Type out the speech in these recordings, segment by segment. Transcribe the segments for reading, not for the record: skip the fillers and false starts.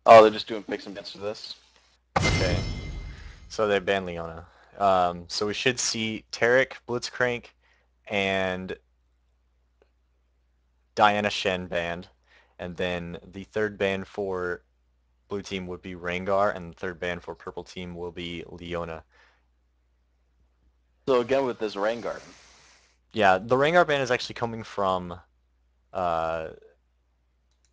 Oh, they're just doing picks and bans to this. Okay, so they banned Leona. So we should see Tarek, Blitzcrank, and Diana Shen banned, and then the third ban for blue team would be Rengar, and the third ban for purple team will be Leona. So again with this rain garden. Yeah, the Rengar ban is actually coming from uh,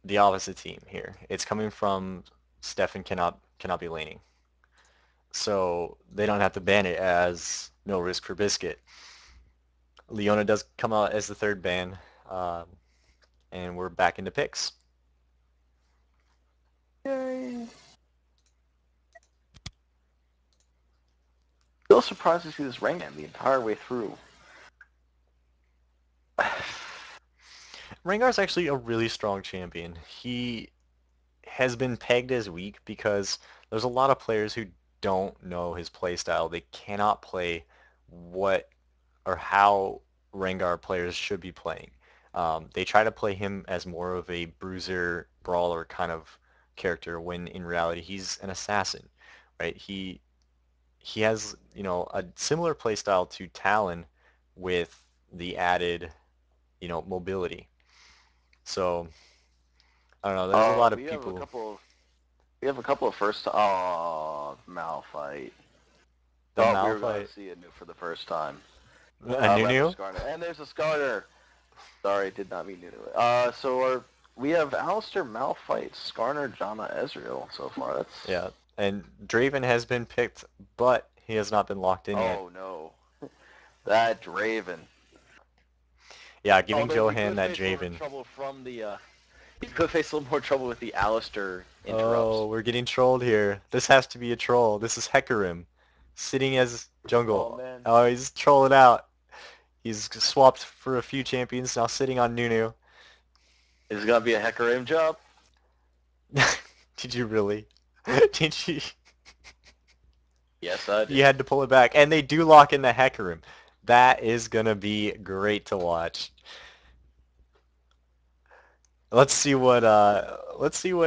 the opposite team here. It's coming from Stephan cannot be laning. So they don't have to ban it as no risk for biscuit. Leona does come out as the third ban, um, and we're back into picks. Yay! Still surprised to see this rain the entire way through. Rengar's actually a really strong champion. He has been pegged as weak because there's a lot of players who don't know his playstyle. They cannot play what or how Rengar players should be playing. They try to play him as more of a bruiser, brawler kind of character when in reality he's an assassin, right? He has, a similar playstyle to Talon with the added, mobility. So, I don't know, there's a lot of We have a people. couple. We have a couple of first. Oh, Malphite. The Thought we were going Malphite, to see a new for the first time. a Rather Nunu? Skarner. And there's a Skarner. Sorry, did not mean to. We have Alistair, Malphite, Skarner, Janna, Ezreal so far. That's Yeah, and Draven has been picked, but he has not been locked in yet. oh no, that Draven. Yeah, giving Although he Johan could that face a little Draven. trouble from the he could face a little more trouble with the Alistair Oh, interrupts. we're getting trolled here. This has to be a troll. This is Hecarim, sitting as Oh jungle. man, Oh, he's trolling out. He's swapped for a few champions, now sitting on Nunu. it's gonna be a Hecarim job. Did you really? Did you? Yes, I You did. had to pull it back. And they do lock in the Hecarim. That is gonna be great to watch. Let's see what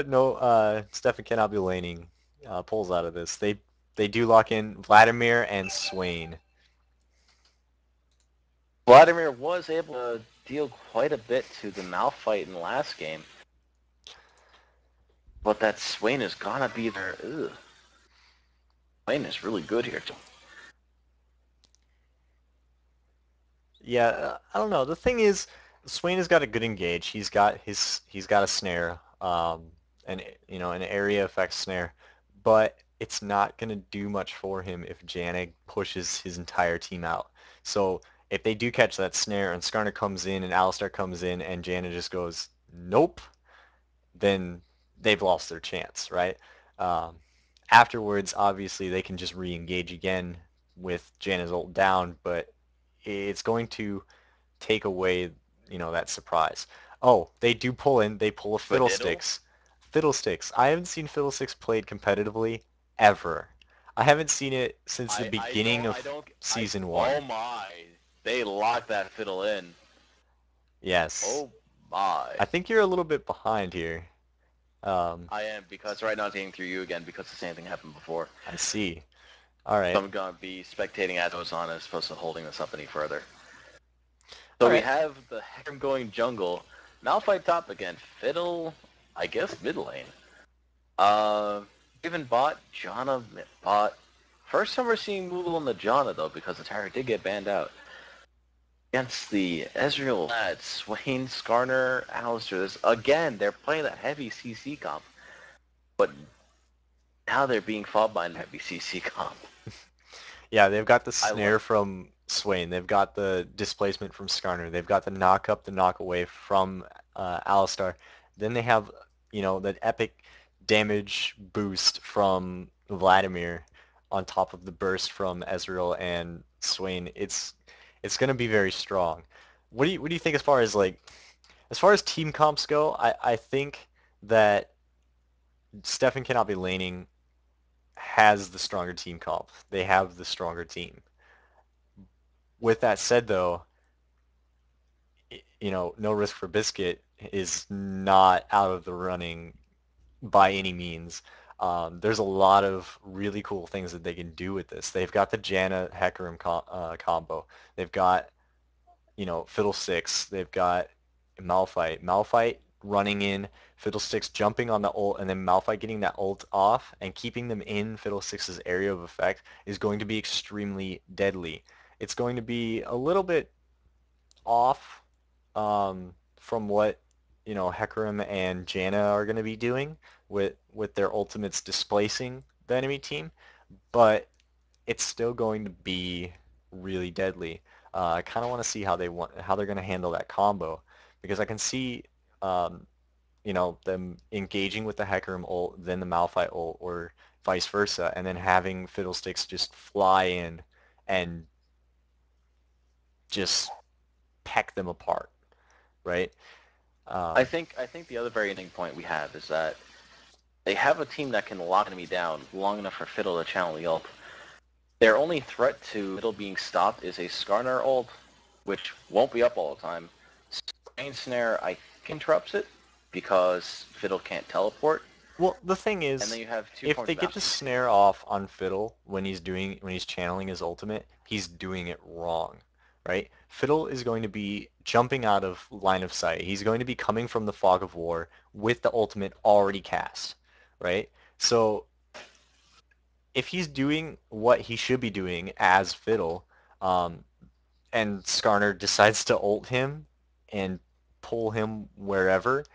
no Stefan cannot be laning pulls out of this. They do lock in Vladimir and Swain. Vladimir was able to deal quite a bit to the Malphite in the last game, but that Swain is gonna be there. Ugh. Swain is really good here too. Yeah, I don't know. The thing is, Swain has got a good engage. He's got a snare, and an area effect snare, but it's not gonna do much for him if Janig pushes his entire team out. So if they do catch that snare and Skarner comes in and Alistar comes in and Janig just goes nope, then they've lost their chance, right? Um, Afterwards, obviously they can just re-engage again with Janig's ult down, but it's going to take away, that surprise. Oh, they do pull in. They pull a Fadiddle? Fiddlesticks. Fiddlesticks. I haven't seen Fiddlesticks played competitively ever. I haven't seen it since the I beginning don't of I don't I season oh one. my. They locked that fiddle in. Yes. Oh my. I think you're a little bit behind here. Um, I am because right now I'm getting through you again because the same thing happened before. I see. All So right. I'm gonna be spectating as it goes on as opposed to holding this up any further. All So we right. have the Hecarim going jungle. Malphite top again. Fiddle, I guess mid lane. Even bot, Janna bot. First time we're seeing Moogle in the Janna though because the Tyrant did get banned out. Against the Ezreal lads, Swain, Skarner, Alistair. Again, they're playing that heavy CC comp, but now they're being fought by a heavy CC comp. Yeah, they've got the I snare like from Swain. They've got the displacement from Skarner. They've got the knock up, the knock away from Alistar. Then they have, that epic damage boost from Vladimir on top of the burst from Ezreal and Swain. It's going to be very strong. What do you think as far as team comps go? I think that Stefan cannot be laning has the stronger team comp. They have the stronger team. With that said, though, no risk for biscuit is not out of the running by any means. There's a lot of really cool things that they can do with this. They've got the Janna Hecarim combo. They've got, Fiddlesticks. They've got Malphite. Malphite running in, Fiddlesticks jumping on the ult, and then Malphite getting that ult off and keeping them in Fiddlesticks' area of effect is going to be extremely deadly. It's going to be a little bit off from what Hecarim and Janna are going to be doing with their ultimates displacing the enemy team, but it's still going to be really deadly. I kind of want to see how they're going to handle that combo because I can see um, them engaging with the Hecarim ult, then the Malphite ult, or vice versa, and then having Fiddlesticks just fly in and just peck them apart, right? I Um, think I think the other very interesting point we have is that they have a team that can lock enemy down long enough for Fiddle to channel the ult. Their only threat to Fiddle being stopped is a Skarner ult, which won't be up all the time. Rain Snare, I think, interrupts it because Fiddle can't teleport. Well, the thing And then is, you have two if forms they of get the Alchemy snare Scale. off on Fiddle when he's channeling his ultimate, he's doing it wrong, right? Fiddle is going to be jumping out of line of sight. He's going to be coming from the fog of war with the ultimate already cast, right? So if he's doing what he should be doing as Fiddle, um, and Skarner decides to ult him and pull him wherever,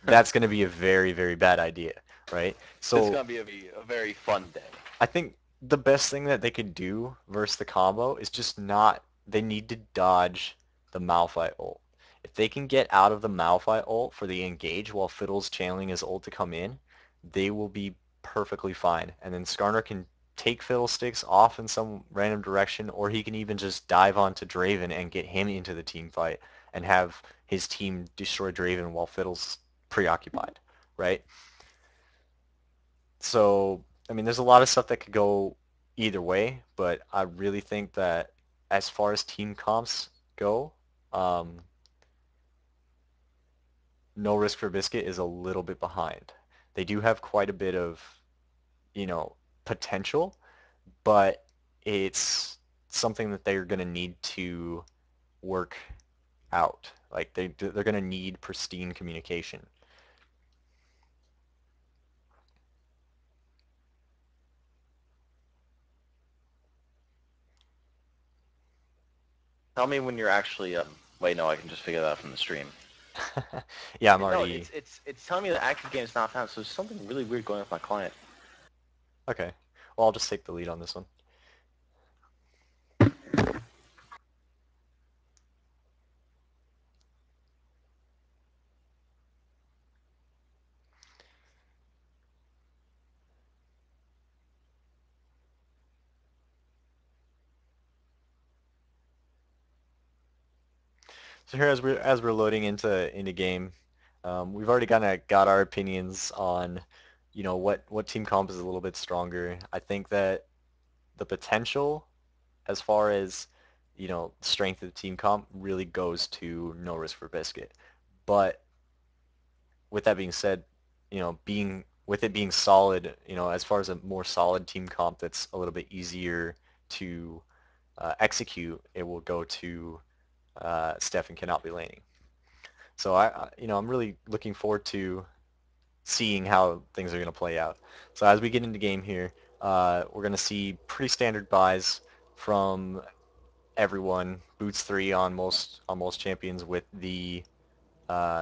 that's going to be a very, very bad idea, right? It's So going to be a very fun day. I think the best thing that they could do versus the combo is just not, they need to dodge the Malphite ult. If they can get out of the Malphite ult for the engage while Fiddle's channeling his ult to come in, they will be perfectly fine. And then Skarner can take Fiddlesticks off in some random direction, or he can even just dive onto Draven and get him into the team fight and have his team destroy Draven while Fiddle's preoccupied, right? So, I mean, there's a lot of stuff that could go either way, but I really think that as far as team comps go, um, No Risk for Biscuit is a little bit behind. They do have quite a bit of, you know, potential, but it's something that they're going to need to work out. Like they're going to need pristine communication. Tell me when you're actually. Wait, no, I can just figure that out from the stream. Yeah, I'm No, already it's telling me the active game is not found, so there's something really weird going on with my client. okay. Well, I'll just take the lead on this one. So here, as we're loading into game, we've already kind of got our opinions on, what team comp is a little bit stronger. I think that the potential, as far as strength of the team comp, really goes to No Risk for Biscuit. But with that being said, being with it being solid, as far as a more solid team comp that's a little bit easier to execute, it will go to Stephan cannot be laning. So I'm really looking forward to seeing how things are going to play out. So as we get into game here, we're going to see pretty standard buys from everyone. Boots 3 on most champions with the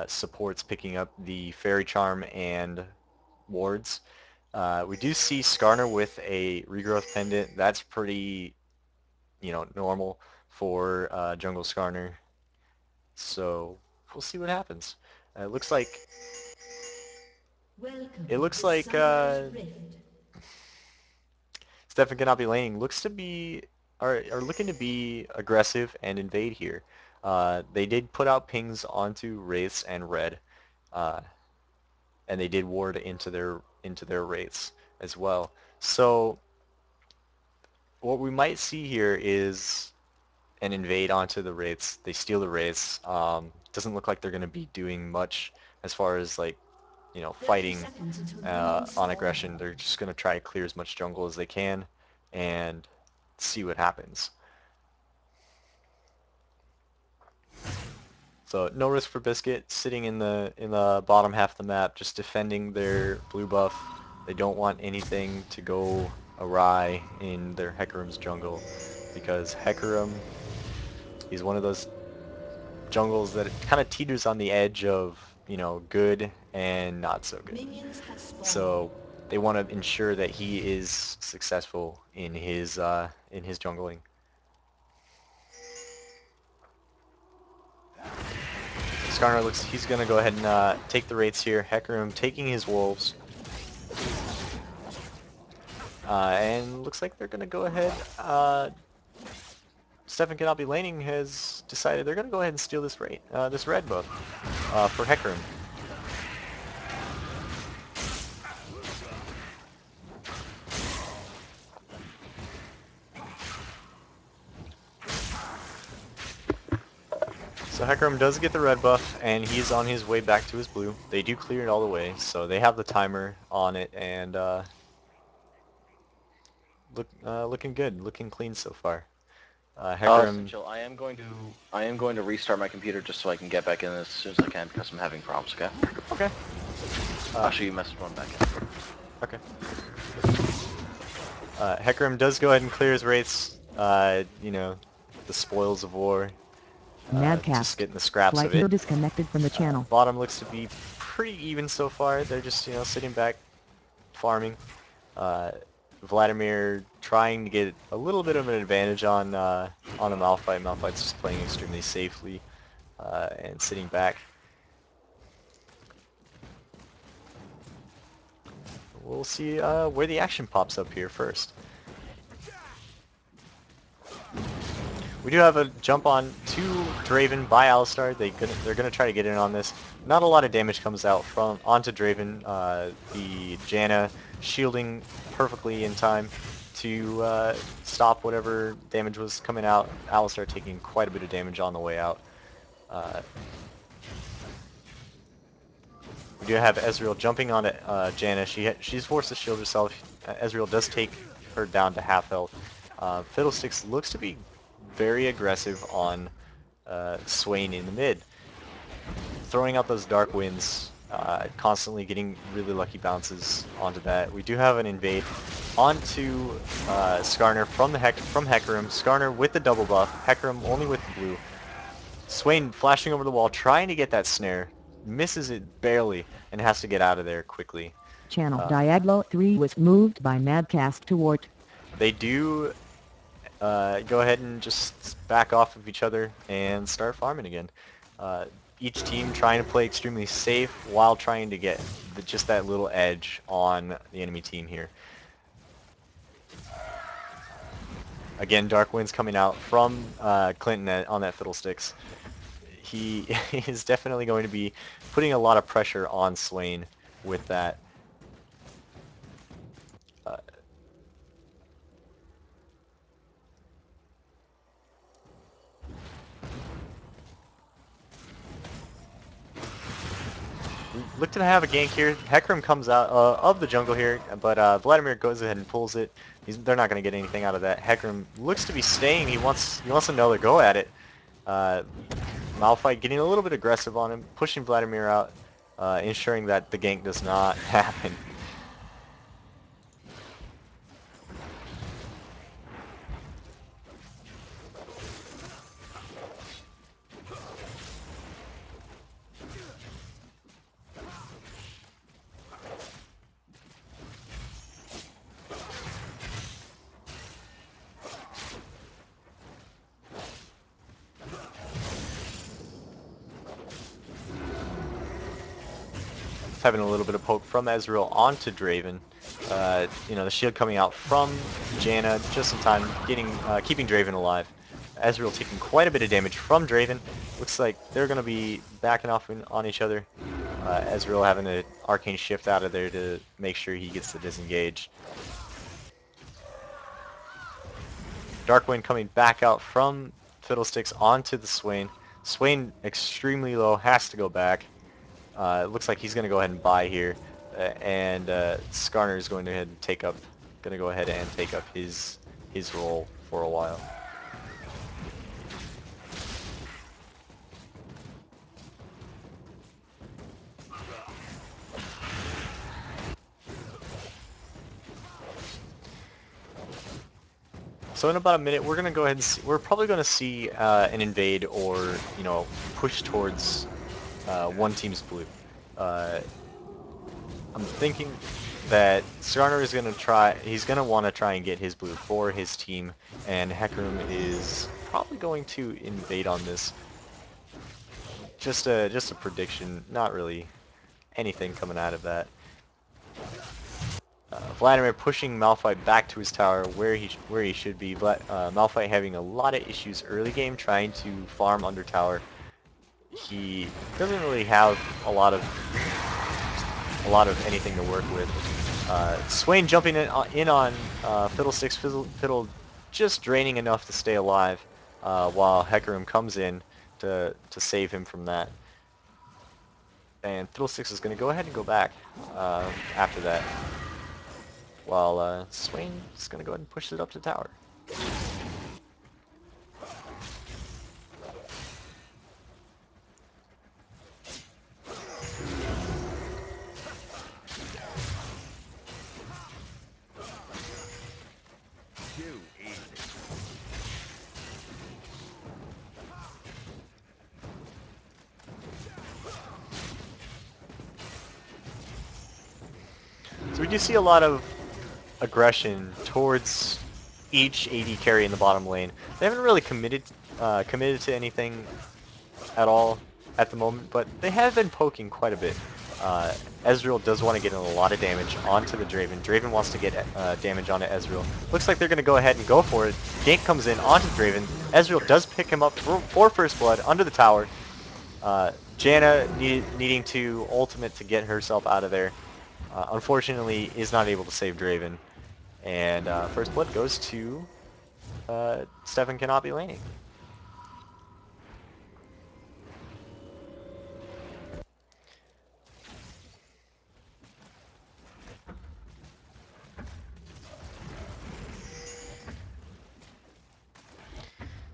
supports picking up the Fairy Charm and wards. We do see Skarner with a regrowth pendant. That's pretty, normal for Jungle Skarner. So we'll see what happens. It looks like Welcome It to looks like Summoner's Rift. Stephan cannot be laning. Looks to be are looking to be aggressive and invade here. They did put out pings onto Wraiths and Red, uh, and they did ward into their Wraiths as well. So what we might see here is an invade onto the Wraiths. They steal the Wraiths. Doesn't look like they're going to be doing much as far as like fighting on aggression. They're just going to try to clear as much jungle as they can and see what happens. So no risk for Biscuit, sitting in the bottom half of the map, just defending their blue buff. They don't want anything to go awry in their Hecarim's jungle, because Hecarim, he's one of those jungles that kind of teeters on the edge of, good and not so good. So they want to ensure that he is successful in his jungling. Skarner looks, he's going to go ahead and take the rates here. Hecarim taking his wolves. And looks like they're going to go ahead. Stephan cannot be laning has decided they're going to go ahead and steal this rate, this red buff for Hecarim. So Hecarim does get the red buff, and he's on his way back to his blue. They do clear it all the way, so they have the timer on it, and looking good, looking clean so far. Hecarim, Essential. I am going to restart my computer just so I can get back in as soon as I can because I'm having problems. Okay. okay, I'll show you message one back in. okay. Hecarim does go ahead and clear his wraiths. The spoils of war. Just getting the scraps of it. Disconnected from the channel. Bottom looks to be pretty even so far. They're just, sitting back, farming. Uh, Vladimir trying to get a little bit of an advantage on the Malphite. Malphite's just playing extremely safely and sitting back. We'll see where the action pops up here first. We do have a jump on to Draven by Alistar. They're gonna try to get in on this. Not a lot of damage comes out from onto Draven. The Janna shielding perfectly in time to stop whatever damage was coming out. Alistar taking quite a bit of damage on the way out. We do have Ezreal jumping onto Janna. She's forced to shield herself. Ezreal does take her down to half health. Fiddlesticks looks to be very aggressive on Swain in the mid, throwing out those dark winds, constantly getting really lucky bounces onto that. We do have an invade onto Skarner from Hecarim. Skarner with the double buff. Hecarim only with the blue. Swain flashing over the wall, trying to get that snare, misses it barely, and has to get out of there quickly. Channel Diaglo 3 was moved by Madcast to Wart. They do go ahead and just back off of each other and start farming again. Each team trying to play extremely safe while trying to get just that little edge on the enemy team here. Again, Dark Wind's coming out from Clinton on that Fiddlesticks. He is definitely going to be putting a lot of pressure on Swain with that. Uh, we look to have a gank here. Hecarim comes out of the jungle here, but Vladimir goes ahead and pulls it. They're not going to get anything out of that. Hecarim looks to be staying. He wants another go at it. Malphite getting a little bit aggressive on him, pushing Vladimir out, ensuring that the gank does not happen. Having a little bit of poke from Ezreal onto Draven. The shield coming out from Janna just in time, keeping Draven alive. Ezreal taking quite a bit of damage from Draven. Looks like they're going to be backing off on each other. Ezreal having an arcane shift out of there to make sure he gets to disengage. Darkwind coming back out from Fiddlesticks onto the Swain. Swain extremely low, has to go back. It looks like he's going to go ahead and buy here, and Skarner is going to go ahead and take up his role for a while. So in about a minute, we're gonna go ahead and see, we're probably gonna see an invade or push towards one team's blue. Uh, I'm thinking that Skarner is gonna try. He's gonna want to try and get his blue for his team, and Hecarim is probably going to invade on this. Just a prediction, not really anything coming out of that. Vladimir pushing Malphite back to his tower where he should be. Malphite having a lot of issues early game trying to farm under tower. He doesn't really have a lot of anything to work with. Swain jumping in on Fiddlesticks. Fiddle just draining enough to stay alive, while Hecarim comes in to save him from that. And Fiddlesticks is going to go ahead and go back after that, while Swain is going to go ahead and push it up to tower. So we do see a lot of aggression towards each AD carry in the bottom lane. They haven't really committed to anything at all at the moment, but they have been poking quite a bit. Ezreal does want to get in a lot of damage onto the Draven. Draven wants to get damage onto Ezreal. Looks like they're going to go ahead and go for it. Gank comes in onto Draven. Ezreal does pick him up for first blood under the tower. Janna needing to ultimate to get herself out of there. Unfortunately, is not able to save Draven. And first blood goes to Stephan cannot be laning.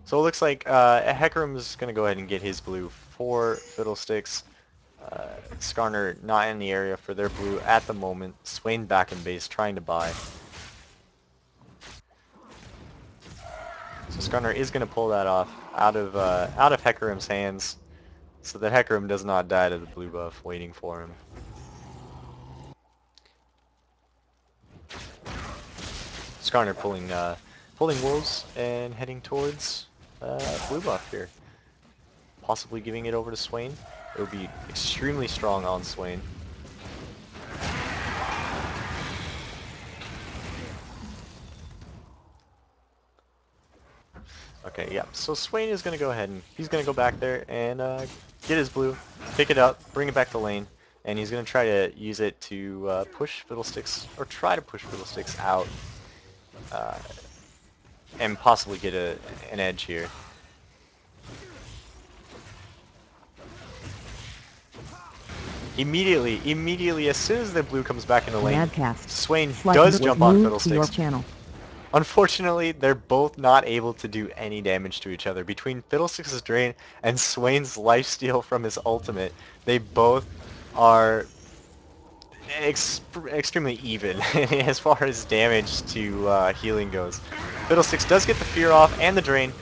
So it looks like Hecarim's going to go ahead and get his blue for Fiddlesticks. Skarner not in the area for their blue at the moment. Swain back in base trying to buy. So Skarner is going to pull that off out of Hecarim's hands so that Hecarim does not die to the blue buff waiting for him. Skarner pulling wolves and heading towards blue buff here. Possibly giving it over to Swain. It would be extremely strong on Swain. Okay, yeah. So Swain is going to go ahead and he's going to go back there and get his blue, pick it up, bring it back to lane, and he's going to try to use it to push Fiddlesticks, or try to push Fiddlesticks out, uh, and possibly get an edge here. Immediately, as soon as the blue comes back into lane, Madcast. Swain Slight does was jump on moved to your Fiddlesticks. channel. Unfortunately, they're both not able to do any damage to each other. Between Fiddlesticks' Drain and Swain's lifesteal from his ultimate, they both are extremely even as far as damage to healing goes. Fiddlesticks does get the Fear off and the Drain,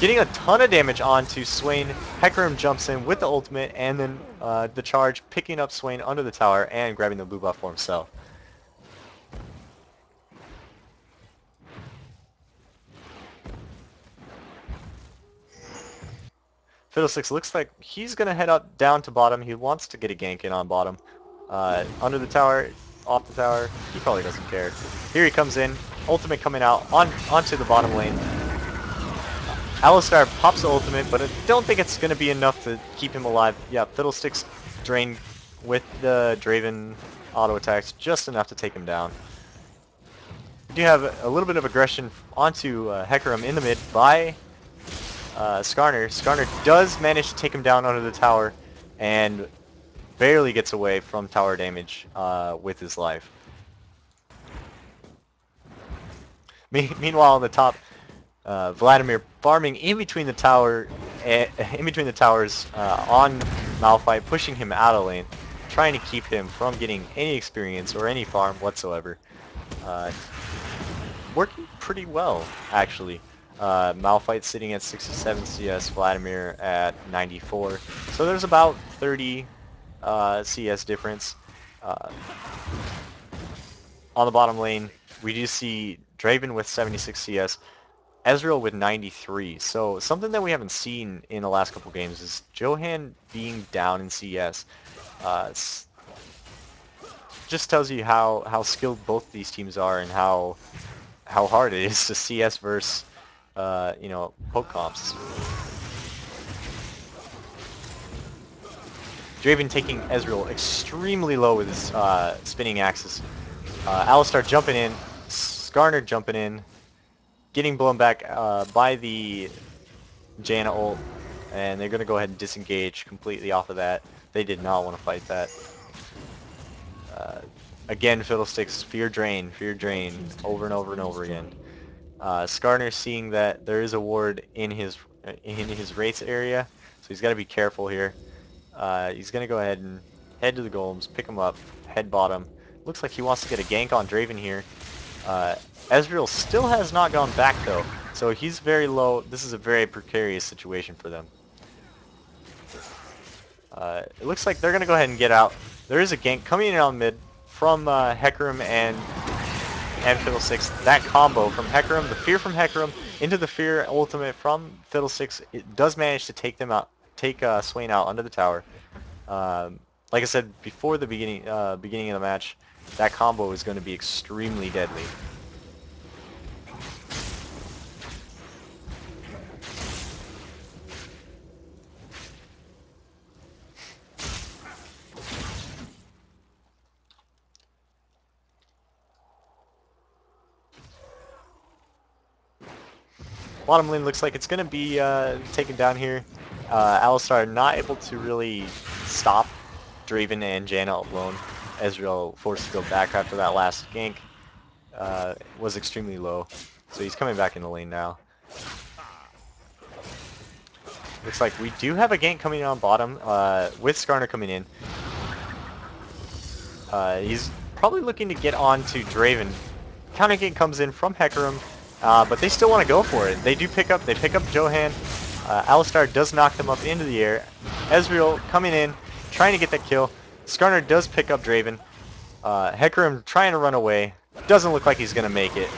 getting a ton of damage onto Swain. Hecarim jumps in with the ultimate and then the charge, picking up Swain under the tower and grabbing the blue buff for himself. Fiddlesticks looks like he's going to head up down to bottom. He wants to get a gank in on bottom. Under the tower, off the tower, he probably doesn't care. Here he comes in, ultimate coming out onto the bottom lane. Alistar pops the ultimate, but I don't think it's going to be enough to keep him alive. Yeah, Fiddlesticks drain with the Draven auto attacks, just enough to take him down. We do have a little bit of aggression onto Hecarim in the mid by Skarner. Skarner does manage to take him down under the tower, and barely gets away from tower damage with his life. Meanwhile, on the top, Vladimir farming in between the tower, in between the towers on Malphite, pushing him out of lane, trying to keep him from getting any experience or any farm whatsoever. Working pretty well, actually. Malphite sitting at 67 CS, Vladimir at 94. So there's about 30 CS difference. Uh, on the bottom lane, we do see Draven with 76 CS, Ezreal with 93. So something that we haven't seen in the last couple games is Johan being down in CS. Just tells you how skilled both these teams are and how hard it is to CS versus poke comps. Draven taking Ezreal extremely low with his spinning axis. Alistar jumping in, Skarner jumping in, getting blown back by the Janna ult, and they're going to go ahead and disengage completely off of that. They did not want to fight that. Again, Fiddlesticks, fear drain, over and over and over again. Skarner seeing that there is a ward in his Wraith's area, so he's got to be careful here. He's going to go ahead and head to the golems, pick him up, head bottom. Looks like he wants to get a gank on Draven here. Ezreal still has not gone back though, so he's very low. This is a very precarious situation for them. It looks like they're going to go ahead and get out. There is a gank coming in on mid from Hecarim and Fiddlesticks. That combo from Hecarim, the fear from Hecarim into the fear ultimate from Fiddlesticks, it does manage to take them out, take Swain out under the tower. Like I said before the beginning of the match, that combo is going to be extremely deadly. Bottom lane looks like it's going to be taken down here. Alistar not able to really stop Draven and Janna alone. Ezreal forced to go back after that last gank. Was extremely low. So he's coming back in the lane now. Looks like we do have a gank coming in on bottom with Skarner coming in. He's probably looking to get onto Draven. Counter gank comes in from Hecarim, but they still want to go for it. They pick up Johan. Alistar does knock them up into the air. Ezreal coming in, trying to get that kill. Skarner does pick up Draven. Hecarim trying to run away. Doesn't look like he's going to make it.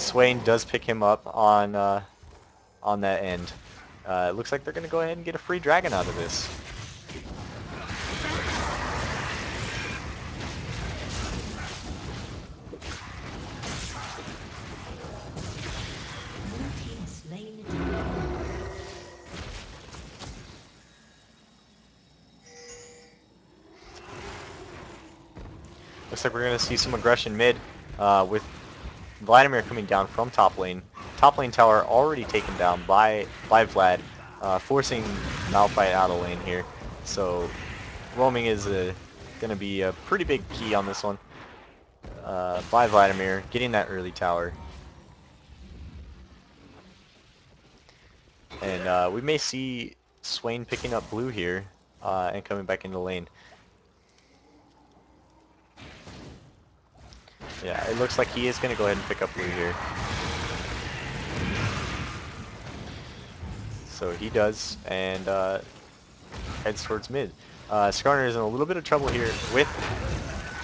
Swain does pick him up on that end. It looks like they're going to go ahead and get a free dragon out of this. Looks like we're going to see some aggression mid with Vladimir coming down from top lane. Top lane tower already taken down by Vlad, forcing Malphite out of lane here. So roaming is going to be a pretty big key on this one. By Vladimir, getting that early tower. And we may see Swain picking up blue here and coming back into lane. Yeah, it looks like he is going to go ahead and pick up blue here. So he does, and heads towards mid. Skarner is in a little bit of trouble here with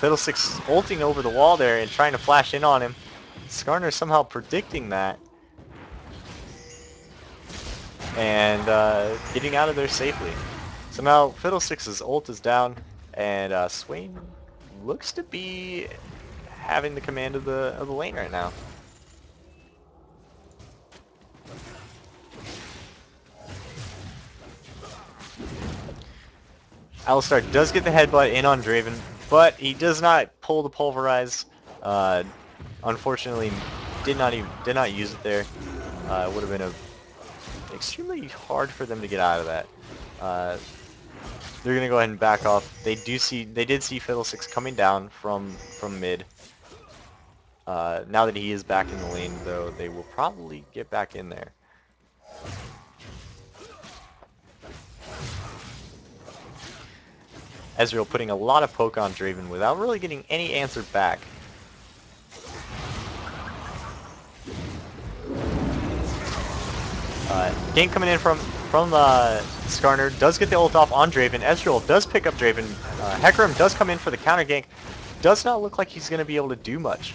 Fiddlesticks ulting over the wall there and trying to flash in on him. Skarner somehow predicting that and getting out of there safely. So now Fiddlesticks' ult is down, and Swain looks to be having the command of the lane right now. Alistar does get the headbutt in on Draven, but he does not pull the pulverize. Unfortunately, did not use it there. It would have been extremely hard for them to get out of that. They're gonna go ahead and back off. They did see Fiddlesticks coming down from mid. Now that he is back in the lane, though, they will probably get back in there. Ezreal putting a lot of poke on Draven without really getting any answer back. Gank coming in from Skarner, does get the ult off on Draven. Ezreal does pick up Draven. Hecarim does come in for the counter gank. Does not look like he's going to be able to do much.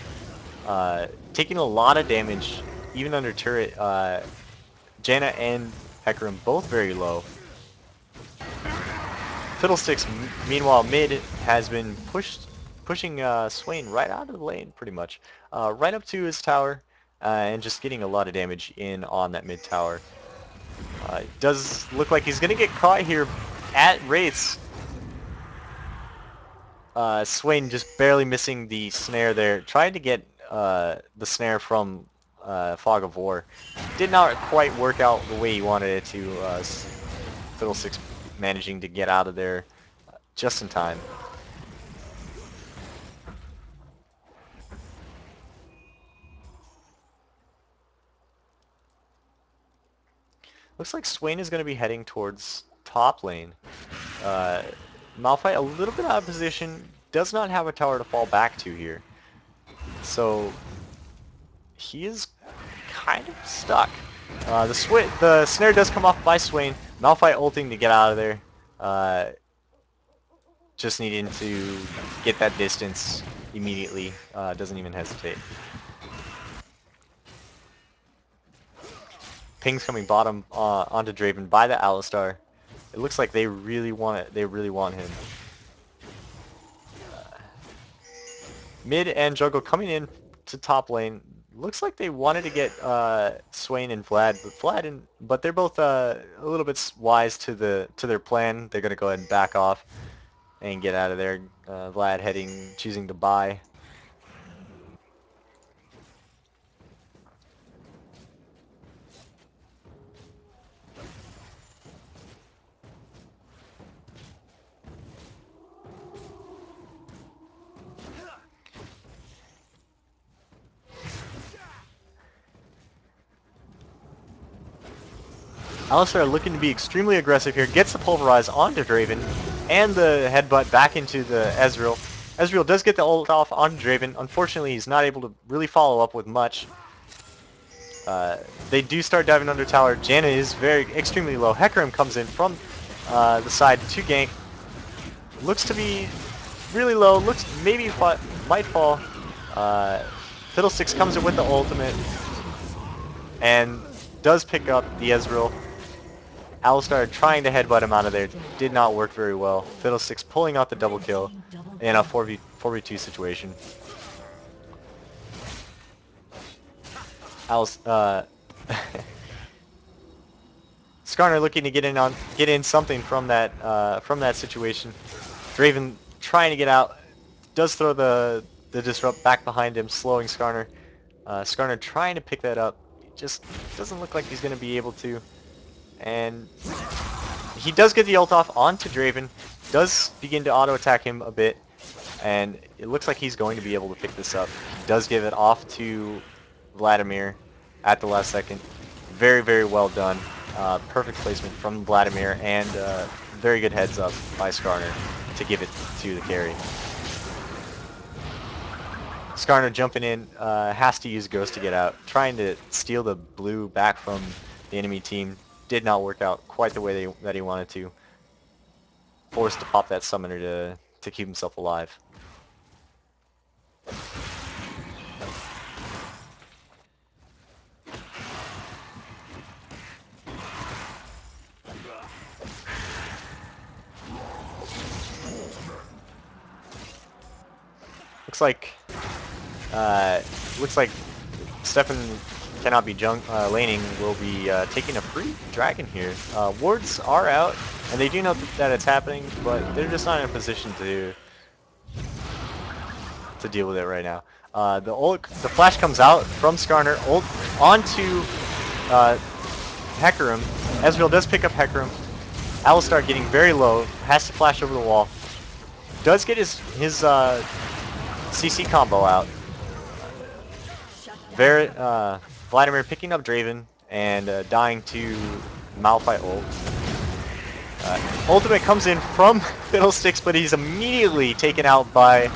Taking a lot of damage, even under turret. Janna and Hecarim both very low. Fiddlesticks, meanwhile, mid has been pushing Swain right out of the lane, pretty much. Right up to his tower, and just getting a lot of damage in on that mid tower. Does look like he's going to get caught here at Wraiths. Swain just barely missing the snare there. Tried to get the snare from Fog of War. Did not quite work out the way he wanted it to. Fiddlesticks managing to get out of there just in time. Looks like Swain is going to be heading towards top lane. Malphite a little bit out of position. Does not have a tower to fall back to here. So he is kind of stuck. The snare does come off by Swain. Malphite ulting to get out of there. Just needing to get that distance immediately. Doesn't even hesitate. Ping's coming bottom onto Draven by the Alistar. It looks like they really want it. They really want him. Mid and jungle coming in to top lane. Looks like they wanted to get Swain and Vlad, but they're both a little bit wise to their plan. They're gonna go ahead and back off and get out of there. Vlad choosing to buy. Alistar looking to be extremely aggressive here. Gets the Pulverize onto Draven and the headbutt back into the Ezreal. Ezreal does get the ult off onto Draven. Unfortunately, he's not able to really follow up with much. They do start diving under tower. Janna is extremely low. Hecarim comes in from the side to gank. Looks to be really low. Looks maybe might fall. Fiddlesticks comes in with the ultimate and does pick up the Ezreal. Alistar trying to headbutt him out of there. Did not work very well. Fiddlesticks pulling out the double kill in a 4v2 situation. Skarner looking to get in something from that situation. Draven trying to get out. Does throw the disrupt back behind him, slowing Skarner. Skarner trying to pick that up. It just doesn't look like he's going to be able to. And he does get the ult off onto Draven. Does begin to auto-attack him a bit. And it looks like he's going to be able to pick this up. He does give it off to Vladimir at the last second. Very, very well done. Perfect placement from Vladimir and very good heads up by Skarner to give it to the carry. Skarner jumping in, has to use Ghost to get out. Trying to steal the blue back from the enemy team. Did not work out quite the way that he wanted to. Forced to pop that summoner to keep himself alive. Looks like Stephan cannot be laning. Will be taking a free dragon here. Wards are out, and they do know that it's happening, but they're just not in a position to deal with it right now. The flash comes out from Skarner, ult onto Hecarim. Ezreal does pick up Hecarim. Alistar getting very low, has to flash over the wall. Does get his CC combo out. Vladimir picking up Draven and dying to Malphite ult. Ultimate comes in from Fiddlesticks, but he's immediately taken out by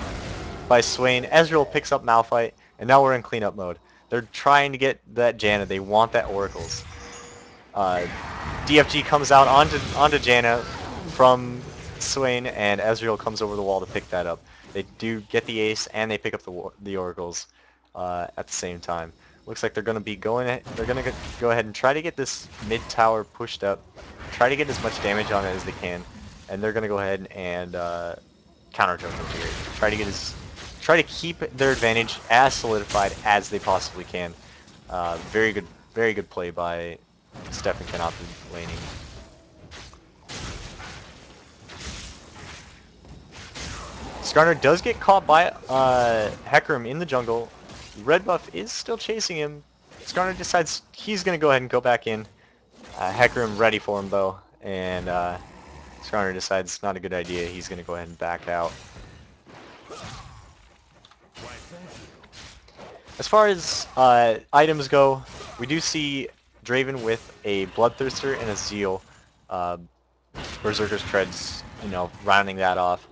Swain. Ezreal picks up Malphite, and now we're in cleanup mode. They're trying to get that Janna. They want that Oracles. DFG comes out onto Janna from Swain, and Ezreal comes over the wall to pick that up. They do get the ace, and they pick up the Oracles at the same time. Looks like they're going to be going. They're going to go ahead and try to get this mid tower pushed up. Try to get as much damage on it as they can, and they're going to go ahead and counter jungle here. Try to keep their advantage as solidified as they possibly can. Very good play by Stephan cannot be laning. Skarner does get caught by Hecarim in the jungle. Red buff is still chasing him. Skarner decides he's going to go ahead and go back in. Hecarim ready for him though, and Skarner decides it's not a good idea. He's going to go ahead and back out. As far as items go, we do see Draven with a Bloodthirster and a Zeal. Berserker's Treads, rounding that off.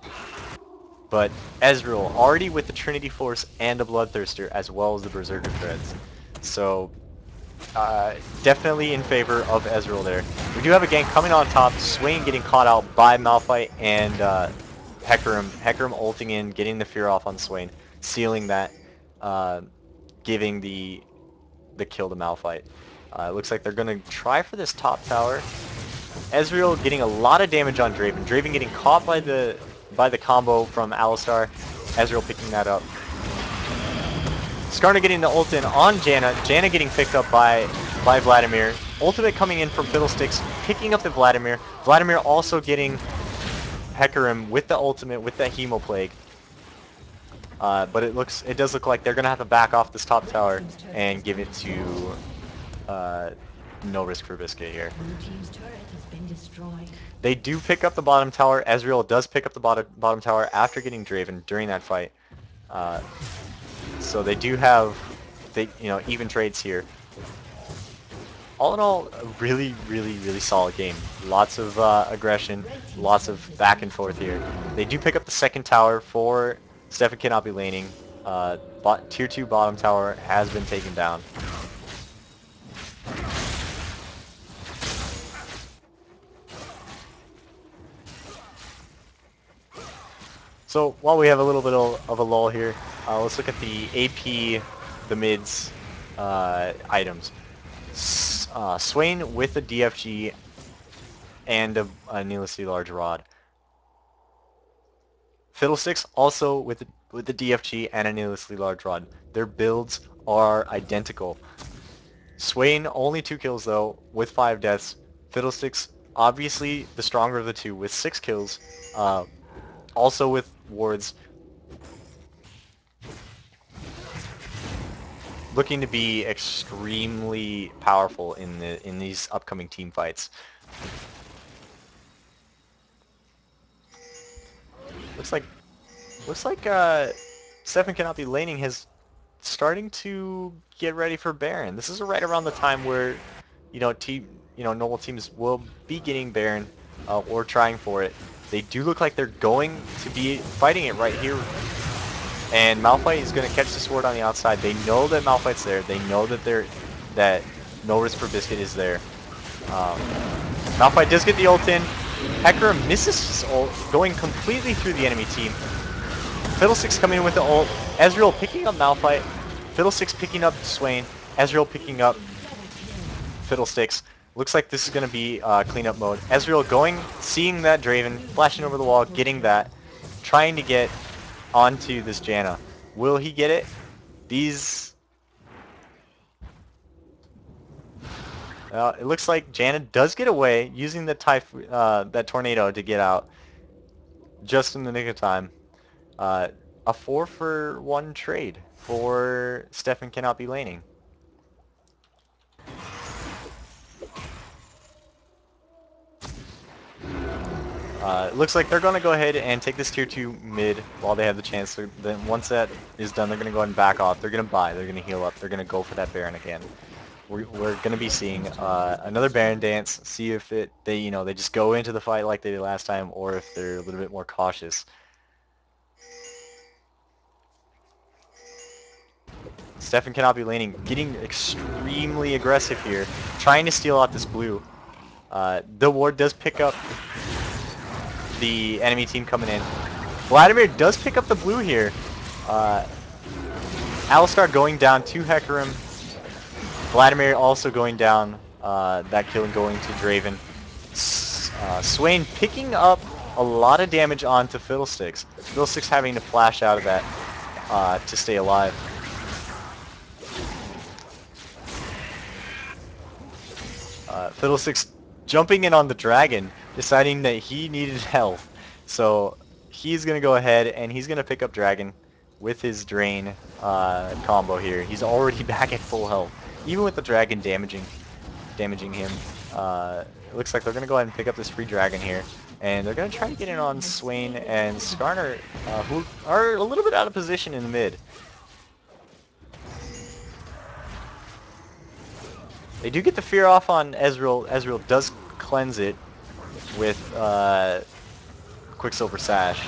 But Ezreal already with the Trinity Force and a Bloodthirster as well as the Berserker Treads. So definitely in favor of Ezreal there. We do have a gank coming on top. Swain getting caught out by Malphite and Hecarim. Hecarim ulting in, getting the fear off on Swain, sealing that, giving the kill to Malphite. It looks like they're going to try for this top tower. Ezreal getting a lot of damage on Draven. Draven getting caught by the combo from Alistar. Ezreal picking that up. Skarner getting the ult in on Janna. Janna getting picked up by Vladimir. Ultimate coming in from Fiddlesticks, picking up the Vladimir. Vladimir also getting Hecarim with the ultimate, with that Hemo Plague. But it does look like they're gonna have to back off this top tower and give it to no risk for Biscuit here. They do pick up the bottom tower. Ezreal does pick up the bottom tower after getting Draven during that fight. So they do have even trades here. All in all, a really solid game. Lots of aggression, lots of back and forth here. They do pick up the second tower for Stephan cannot be laning. Tier 2 bottom tower has been taken down. So while we have a little bit of a lull here, let's look at the AP, the mids items. Swain with a DFG and a needlessly large rod. Fiddlesticks also with the DFG and a needlessly large rod. Their builds are identical. Swain only 2 kills though, with 5 deaths. Fiddlesticks obviously the stronger of the two with 6 kills, also with wards. Looking to be extremely powerful in these upcoming team fights. Looks like Stephan cannot be laning his starting to get ready for Baron. This is right around the time where normal teams will be getting Baron or trying for it. They do look like they're going to be fighting it right here. And Malphite is going to catch the sword on the outside. They know that Malphite's there. They know that no risk for Biscuit is there. Malphite does get the ult in. Hecarim misses his ult, going completely through the enemy team. Fiddlesticks coming in with the ult. Ezreal picking up Malphite. Fiddlesticks picking up Swain. Ezreal picking up Fiddlesticks. Looks like this is going to be cleanup mode. Ezreal seeing that Draven, flashing over the wall, getting that, trying to get onto this Janna. Will he get it? It looks like Janna does get away using the that tornado to get out just in the nick of time. A 4-for-1 trade for Stephan cannot be laning. It looks like they're going to go ahead and take this tier 2 mid while they have the chance. Then once that is done, they're going to go ahead and back off. They're going to buy. They're going to heal up. They're going to go for that Baron again. We're going to be seeing another Baron dance. See if they just go into the fight like they did last time, or if they're a little bit more cautious. Stephan cannot be laning, getting extremely aggressive here, trying to steal out this blue. The ward does pick up the enemy team coming in. Vladimir does pick up the blue here. Alistar going down to Hecarim. Vladimir also going down that kill and going to Draven. Swain picking up a lot of damage onto Fiddlesticks. Fiddlesticks having to flash out of that to stay alive. Fiddlesticks jumping in on the dragon, deciding that he needed health. So he's going to go ahead and he's going to pick up dragon with his drain combo here. He's already back at full health. Even with the dragon damaging him, it looks like they're going to go ahead and pick up this free dragon here. And they're going to try to get in on Swain and Skarner, who are a little bit out of position in the mid. They do get the fear off on Ezreal. Ezreal does cleanse it with Quicksilver Sash.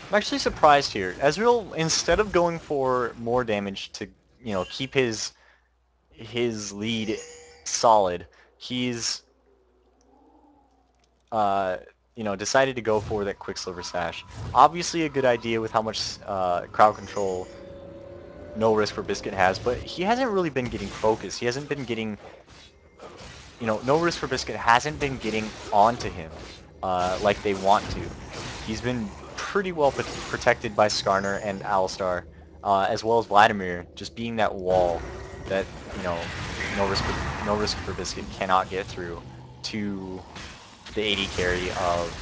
I'm actually surprised here. Ezreal, instead of going for more damage to, keep his lead solid, he's decided to go for that Quicksilver Sash. Obviously a good idea with how much crowd control No Risk for Biscuit has, but he hasn't really been getting focused. He hasn't been getting, No Risk for Biscuit hasn't been getting onto him like they want to. He's been pretty well protected by Skarner and Alistar, as well as Vladimir, just being that wall that, No Risk for Biscuit cannot get through to the AD carry of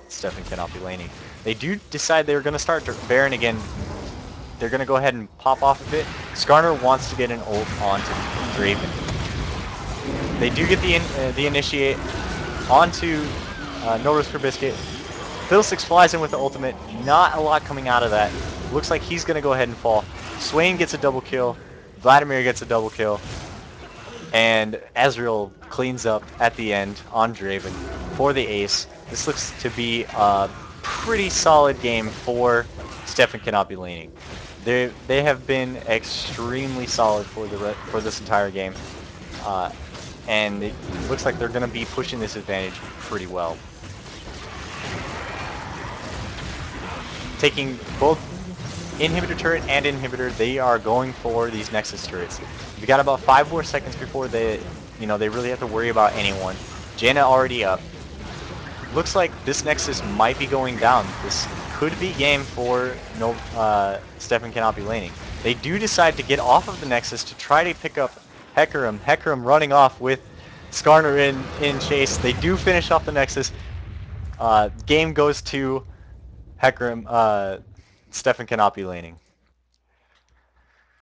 Stephan cannot be laning. They do decide they're going to start Baron again. They're going to go ahead and pop off of it. Skarner wants to get an ult onto Draven. They do get the initiate onto No Risk for Biscuit. Fiddlesticks flies in with the ultimate. Not a lot coming out of that. Looks like he's going to go ahead and fall. Swain gets a double kill. Vladimir gets a double kill. And Ezreal cleans up at the end on Draven for the ace. This looks to be a pretty solid game for Stephan cannot be laning. They have been extremely solid for this entire game, and it looks like they're going to be pushing this advantage pretty well. Taking both inhibitor turret and inhibitor, they are going for these Nexus turrets. We've got about 5 more seconds before they really have to worry about anyone. Jaina already up. Looks like this Nexus might be going down. This could be game for Stephan cannot be laning. They do decide to get off of the Nexus to try to pick up Hecarim. Hecarim running off with Skarner in chase. They do finish off the Nexus. Game goes to Hecarim. Stephan cannot be laning.